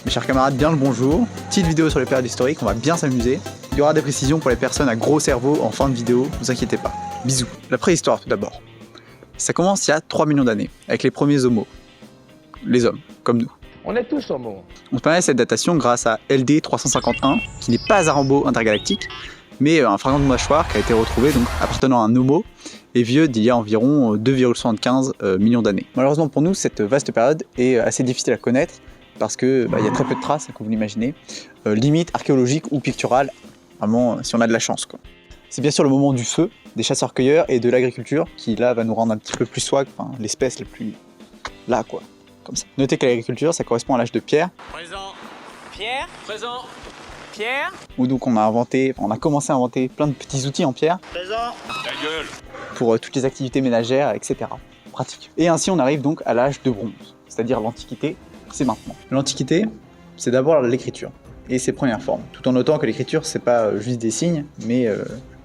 Mes chers camarades, bien le bonjour. Petite vidéo sur les périodes historiques, on va bien s'amuser. Il y aura des précisions pour les personnes à gros cerveau en fin de vidéo, ne vous inquiétez pas. Bisous. La préhistoire tout d'abord. Ça commence il y a 3 millions d'années, avec les premiers homos. Les hommes, comme nous. On est tous homos. On permet cette datation grâce à LD 351, qui n'est pas un robot intergalactique, mais un fragment de mâchoire qui a été retrouvé donc appartenant à un homo et vieux d'il y a environ 2,75 millions d'années. Malheureusement pour nous, cette vaste période est assez difficile à connaître parce qu'il y a très peu de traces, comme vous l'imaginez, limite archéologiques ou picturales, vraiment si on a de la chance, quoi. C'est bien sûr le moment du feu, des chasseurs-cueilleurs et de l'agriculture qui là va nous rendre un petit peu plus swag, enfin, l'espèce la plus là quoi, comme ça. Notez que l'agriculture ça correspond à l'âge de pierre. Présent. Pierre. Présent. Pierre. Où donc on a commencé à inventer plein de petits outils en pierre. Présent. Ta gueule. Pour toutes les activités ménagères, etc. Pratique. Et ainsi on arrive donc à l'âge de bronze, c'est-à-dire l'Antiquité, c'est maintenant. L'Antiquité, c'est d'abord l'écriture et ses premières formes, tout en notant que l'écriture c'est pas juste des signes, mais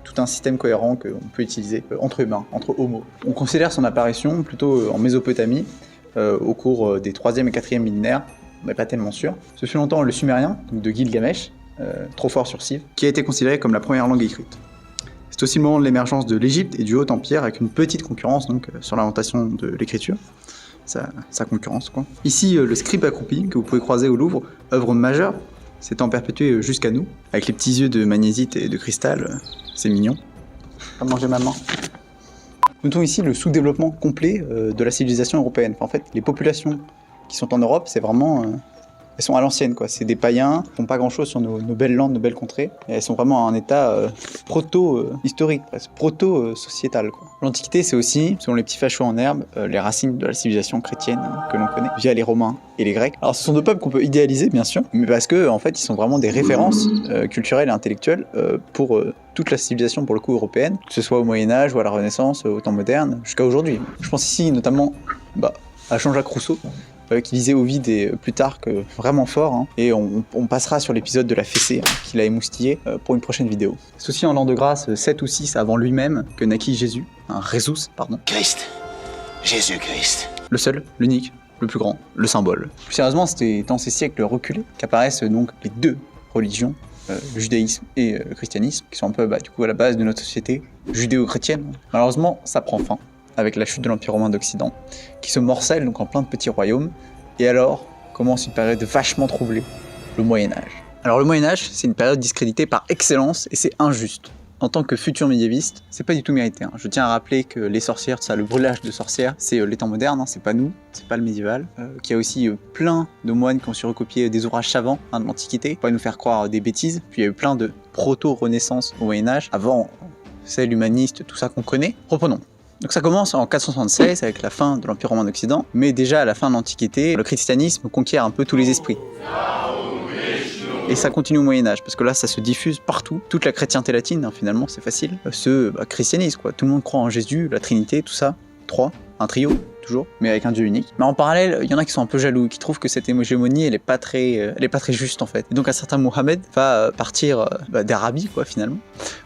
tout un système cohérent qu'on peut utiliser entre humains, entre homos. On considère son apparition plutôt en Mésopotamie, au cours des 3e et 4e millénaires, on n'est pas tellement sûr. Ce fut longtemps le sumérien, donc de Gilgamesh, trop fort sur Civ, qui a été considéré comme la première langue écrite. C'est aussi le moment de l'émergence de l'Égypte et du Haut Empire, avec une petite concurrence donc, sur l'inventation de l'écriture, sa concurrence quoi. Ici, le scribe accroupi, que vous pouvez croiser au Louvre, œuvre majeure, s'étant perpétuée jusqu'à nous, avec les petits yeux de magnésites et de cristal, c'est mignon. Je vais manger ma main. Notons ici le sous-développement complet de la civilisation européenne. Enfin, en fait, les populations qui sont en Europe, c'est vraiment... elles sont à l'ancienne, quoi. C'est des païens, qui font pas grand-chose sur nos belles landes, nos belles contrées. Et elles sont vraiment à un état proto-historique, proto-sociétal, quoi. L'Antiquité, c'est aussi, selon les petits fachos en herbe, les racines de la civilisation chrétienne que l'on connaît, via les Romains et les Grecs. Alors, ce sont deux peuples qu'on peut idéaliser, bien sûr, mais parce que, en fait, ils sont vraiment des références culturelles et intellectuelles pour toute la civilisation, pour le coup, européenne, que ce soit au Moyen-Âge ou à la Renaissance, au temps moderne, jusqu'à aujourd'hui. Je pense ici, notamment, à Jean-Jacques Rousseau, qui lisait Ovide et Plutarque vraiment fort, hein. Et on passera sur l'épisode de la fessée qu'il a émoustillé pour une prochaine vidéo. C'est aussi en l'an de grâce 7 ou 6 avant lui-même que naquit Jésus, Jésus, pardon. Christ, Jésus-Christ. Le seul, l'unique, le plus grand, le symbole. Plus sérieusement, c'était dans ces siècles reculés qu'apparaissent donc les deux religions, le judaïsme et le christianisme, qui sont un peu du coup à la base de notre société judéo-chrétienne. Malheureusement, ça prend fin avec la chute de l'Empire romain d'Occident, qui se morcelle donc en plein de petits royaumes, et alors commence une période vachement troublée, le Moyen-Âge. Alors le Moyen-Âge, c'est une période discréditée par excellence, et c'est injuste. En tant que futur médiéviste, c'est pas du tout mérité, hein. Je tiens à rappeler que les sorcières, le brûlage de sorcières, c'est les temps modernes, hein, c'est pas nous, c'est pas le médiéval. Qu'il y a aussi plein de moines qui ont su recopier des ouvrages savants de l'Antiquité, pour pas nous faire croire des bêtises. Puis il y a eu plein de proto-renaissance au Moyen-Âge, avant celle humaniste, tout ça qu'on connaît. Reprenons. Donc ça commence en 476 avec la fin de l'Empire romain d'Occident, mais déjà à la fin de l'Antiquité, le christianisme conquiert un peu tous les esprits. Et ça continue au Moyen-Âge, parce que là ça se diffuse partout, toute la chrétienté latine, hein, finalement c'est facile, christianise quoi, tout le monde croit en Jésus, la Trinité, tout ça, 3, un trio, toujours, mais avec un Dieu unique. Mais en parallèle, il y en a qui sont un peu jaloux, qui trouvent que cette hégémonie elle est pas très juste en fait. Et donc un certain Mohammed va partir d'Arabie quoi finalement,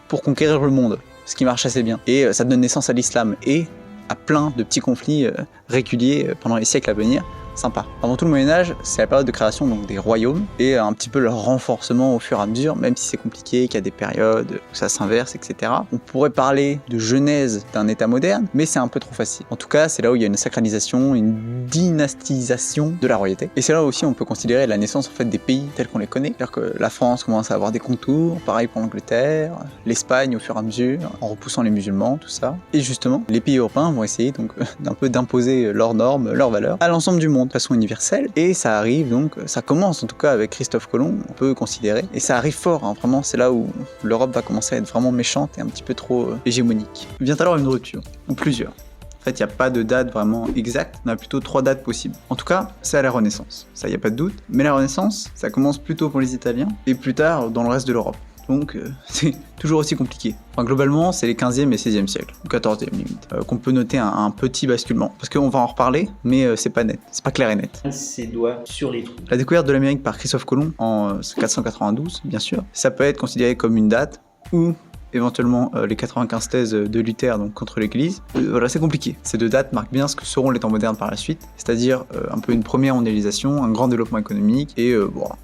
pour conquérir le monde. Ce qui marche assez bien. Et ça donne naissance à l'islam et à plein de petits conflits réguliers pendant les siècles à venir. Sympa. Avant tout le Moyen-Âge, c'est la période de création donc, des royaumes et un petit peu leur renforcement au fur et à mesure, même si c'est compliqué, qu'il y a des périodes où ça s'inverse, etc. On pourrait parler de genèse d'un État moderne, mais c'est un peu trop facile. En tout cas, c'est là où il y a une sacralisation, une dynastisation de la royauté. Et c'est là aussi où on peut considérer la naissance en fait des pays tels qu'on les connaît. C'est-à-dire que la France commence à avoir des contours, pareil pour l'Angleterre, l'Espagne au fur et à mesure, en repoussant les musulmans, tout ça. Et justement, les pays européens vont essayer donc d'un peu d'imposer leurs normes, leurs valeurs à l'ensemble du monde. De façon universelle, et ça arrive donc, ça commence en tout cas avec Christophe Colomb, on peut considérer, et ça arrive fort, hein, vraiment c'est là où l'Europe va commencer à être vraiment méchante et un petit peu trop hégémonique. Vient alors une rupture, ou plusieurs. En fait, il n'y a pas de date vraiment exacte, on a plutôt 3 dates possibles. En tout cas, c'est à la Renaissance, ça y a pas de doute, mais la Renaissance, ça commence plutôt pour les Italiens, et plus tard dans le reste de l'Europe. Donc c'est toujours aussi compliqué. Enfin, globalement, c'est les 15e et 16e siècles, ou 14e limite, qu'on peut noter un petit basculement. Parce qu'on va en reparler, mais c'est pas net, c'est pas clair et net. Ses doigts sur les trous. La découverte de l'Amérique par Christophe Colomb en 492, bien sûr, ça peut être considéré comme une date ou éventuellement les 95 thèses de Luther donc contre l'Église. Voilà, c'est compliqué. Ces deux dates marquent bien ce que seront les temps modernes par la suite, c'est-à-dire un peu une première mondialisation, un grand développement économique et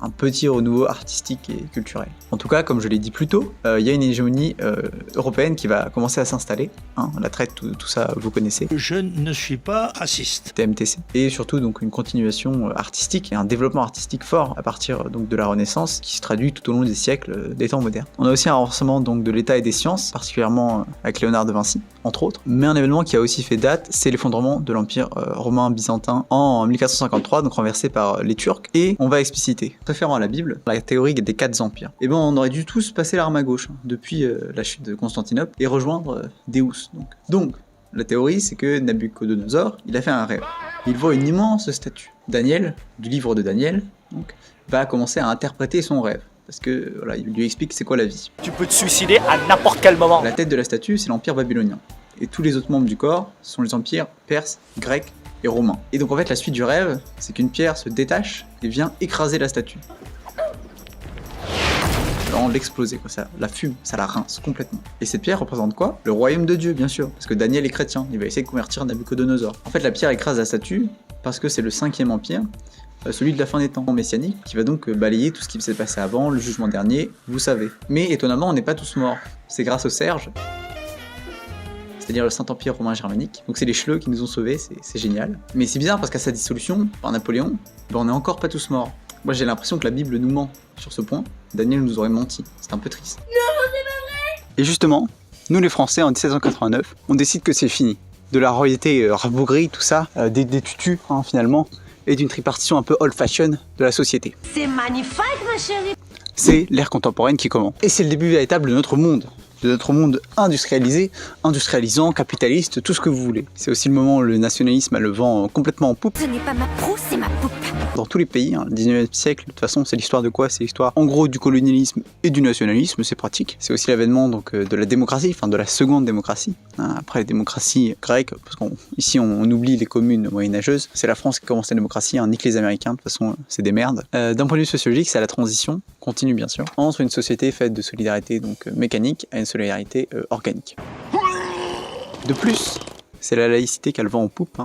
un petit renouveau artistique et culturel. En tout cas, comme je l'ai dit plus tôt, il y a une hégémonie européenne qui va commencer à s'installer. Hein, la traite, tout ça, vous connaissez. Je ne suis pas raciste. TMTC. Et surtout donc une continuation artistique et un développement artistique fort à partir donc de la Renaissance qui se traduit tout au long des siècles des temps modernes. On a aussi un renforcement donc de l'État et des sciences, particulièrement avec Léonard de Vinci, entre autres. Mais un événement qui a aussi fait date, c'est l'effondrement de l'Empire romain byzantin en 1453, donc renversé par les Turcs. Et on va expliciter, référant à la Bible, la théorie des 4 empires. Et on aurait dû tous passer l'arme à gauche depuis la chute de Constantinople et rejoindre Deus. Donc, la théorie, c'est que Nabucodonosor, il a fait un rêve. Il voit une immense statue. Daniel, du livre de Daniel, donc, va commencer à interpréter son rêve. Parce que voilà, il lui explique c'est quoi la vie. Tu peux te suicider à n'importe quel moment. La tête de la statue, c'est l'empire babylonien. Et tous les autres membres du corps sont les empires perses, grecs et romains. Et donc en fait, la suite du rêve, c'est qu'une pierre se détache et vient écraser la statue. Vraiment l'exploser, quoi. Ça la fume, ça la rince complètement. Et cette pierre représente quoi? Le royaume de Dieu, bien sûr. Parce que Daniel est chrétien, il va essayer de convertir Nabucodonosor. En fait, la pierre écrase la statue parce que c'est le 5e empire, celui de la fin des temps messianique, qui va donc balayer tout ce qui s'est passé avant, le jugement dernier, vous savez. Mais étonnamment, on n'est pas tous morts. C'est grâce au Serge, c'est-à-dire le Saint-Empire romain germanique. Donc c'est les Schleux qui nous ont sauvés, c'est génial. Mais c'est bizarre parce qu'à sa dissolution, par Napoléon, on n'est encore pas tous morts. Moi j'ai l'impression que la Bible nous ment sur ce point. Daniel nous aurait menti, c'est un peu triste. Non, c'est pas vrai. Et justement, nous les Français en 1789, on décide que c'est fini. De la royauté rabougrie, tout ça, des tutus finalement, et d'une tripartition un peu old-fashion de la société. C'est magnifique, ma chérie. C'est l'ère contemporaine qui commence. Et c'est le début véritable de notre monde industrialisé, industrialisant, capitaliste, tout ce que vous voulez. C'est aussi le moment où le nationalisme a le vent complètement en poupe. Ce n'est pas ma proue, c'est ma poupe. Dans tous les pays, le 19e siècle, de toute façon, c'est l'histoire de quoi? C'est l'histoire, en gros, du colonialisme et du nationalisme, c'est pratique. C'est aussi l'avènement donc de la démocratie, de la seconde démocratie. Après la démocratie grecque, parce qu'ici on oublie les communes moyenâgeuses, c'est la France qui commence la démocratie, nique les Américains, de toute façon, c'est des merdes. D'un point de vue sociologique, c'est la transition, continue bien sûr, entre une société faite de solidarité donc mécanique à une solidarité organique. De plus, c'est la laïcité qui a le vent en poupe,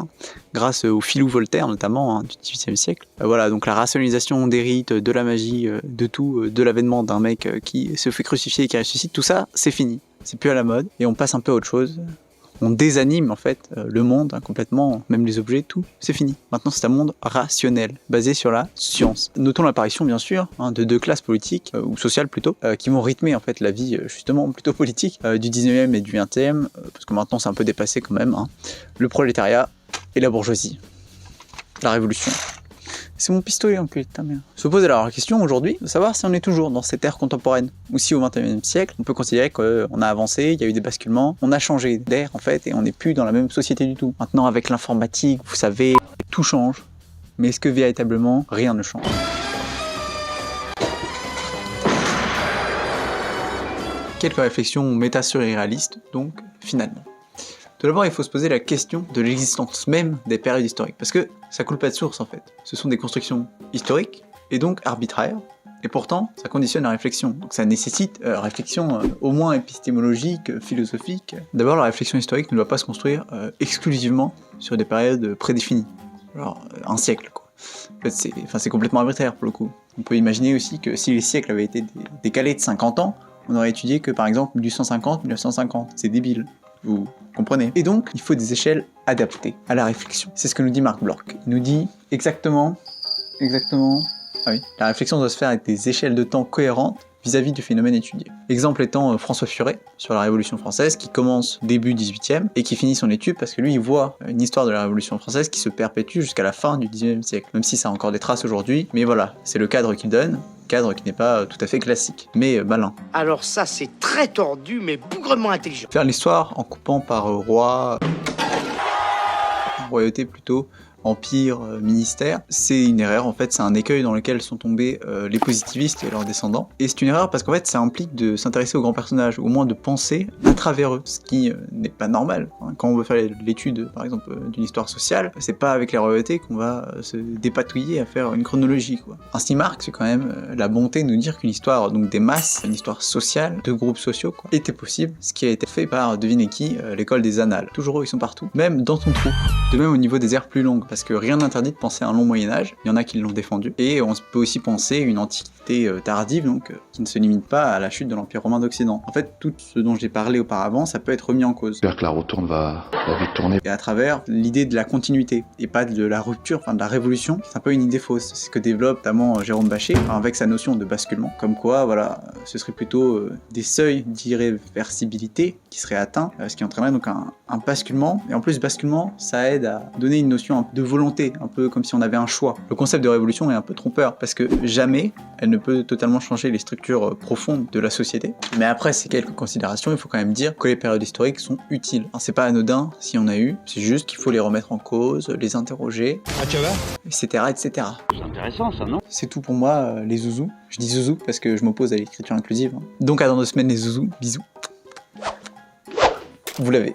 grâce au filou Voltaire notamment du XVIIIe siècle. Voilà, donc la rationalisation des rites, de la magie, de tout, de l'avènement d'un mec qui se fait crucifier et qui ressuscite, tout ça, c'est fini. C'est plus à la mode et on passe un peu à autre chose. On désanime en fait le monde complètement, même les objets, tout, c'est fini. Maintenant c'est un monde rationnel, basé sur la science. Notons l'apparition bien sûr de deux classes politiques, ou sociales plutôt, qui vont rythmer en fait la vie justement plutôt politique du 19e et du 20e, parce que maintenant c'est un peu dépassé quand même, le prolétariat et la bourgeoisie. La révolution. C'est mon pistolet en plus, putain merde. Se pose alors la question aujourd'hui de savoir si on est toujours dans cette ère contemporaine ou si au XXIe siècle on peut considérer qu'on a avancé, il y a eu des basculements, on a changé d'ère en fait et on n'est plus dans la même société du tout. Maintenant avec l'informatique, vous savez, tout change. Mais est-ce que véritablement rien ne change? Quelques réflexions méta-surréalistes donc finalement. Tout d'abord, il faut se poser la question de l'existence même des périodes historiques, parce que ça coule pas de source en fait. Ce sont des constructions historiques, et donc arbitraires, et pourtant, ça conditionne la réflexion. Donc ça nécessite réflexion au moins épistémologique, philosophique. D'abord, la réflexion historique ne doit pas se construire exclusivement sur des périodes prédéfinies, genre un siècle quoi. En fait, c'est complètement arbitraire pour le coup. On peut imaginer aussi que si les siècles avaient été décalés de 50 ans, on aurait étudié que par exemple 1850-1950, c'est débile. Vous comprenez? Et donc, il faut des échelles adaptées à la réflexion. C'est ce que nous dit Marc Bloch. Il nous dit exactement... Ah oui, la réflexion doit se faire avec des échelles de temps cohérentes vis-à-vis du phénomène étudié. Exemple étant François Furet, sur la Révolution française, qui commence début 18e et qui finit son étude parce que lui, il voit une histoire de la Révolution française qui se perpétue jusqu'à la fin du 19e siècle. Même si ça a encore des traces aujourd'hui, mais voilà, c'est le cadre qu'il donne. Cadre qui n'est pas tout à fait classique, mais malin. Alors ça, c'est très tordu, mais bougrement intelligent. Faire l'histoire en coupant par roi... royauté plutôt, empire, ministère, c'est une erreur en fait, c'est un écueil dans lequel sont tombés les positivistes et leurs descendants. Et c'est une erreur parce qu'en fait ça implique de s'intéresser aux grands personnages, au moins de penser à travers eux, ce qui n'est pas normal. Quand on veut faire l'étude par exemple d'une histoire sociale, c'est pas avec les royautés qu'on va se dépatouiller à faire une chronologie quoi. Ainsi Marx, c'est quand même la bonté de nous dire qu'une histoire donc des masses, une histoire sociale, de groupes sociaux quoi, était possible, ce qui a été fait par, devinez qui, l'école des annales. Toujours ils sont partout, même dans ton trou. De même au niveau des ères plus longues, parce que rien n'interdit de penser à un long Moyen-Âge, il y en a qui l'ont défendu, et on peut aussi penser une antiquité tardive, donc qui ne se limite pas à la chute de l'Empire romain d'Occident. En fait, tout ce dont j'ai parlé auparavant, ça peut être remis en cause. J'espère que la retourne va vite tourner. Et à travers l'idée de la continuité, et pas de la rupture, enfin de la révolution, c'est un peu une idée fausse. C'est ce que développe notamment Jérôme Bachet, avec sa notion de basculement, comme quoi, voilà, ce serait plutôt des seuils d'irréversibilité qui seraient atteints, ce qui entraînerait donc un basculement, et en plus basculement, ça aide à donner une notion de volonté, un peu comme si on avait un choix. Le concept de révolution est un peu trompeur, parce que jamais elle ne peut totalement changer les structures profondes de la société. Mais après ces quelques considérations, il faut quand même dire que les périodes historiques sont utiles. Alors, c'est pas anodin s'il y en a eu, c'est juste qu'il faut les remettre en cause, les interroger, etc. etc. C'est intéressant ça, non? C'est tout pour moi, les zouzous. Je dis zouzous parce que je m'oppose à l'écriture inclusive. Donc à dans 2 semaines les zouzous, bisous. Vous l'avez.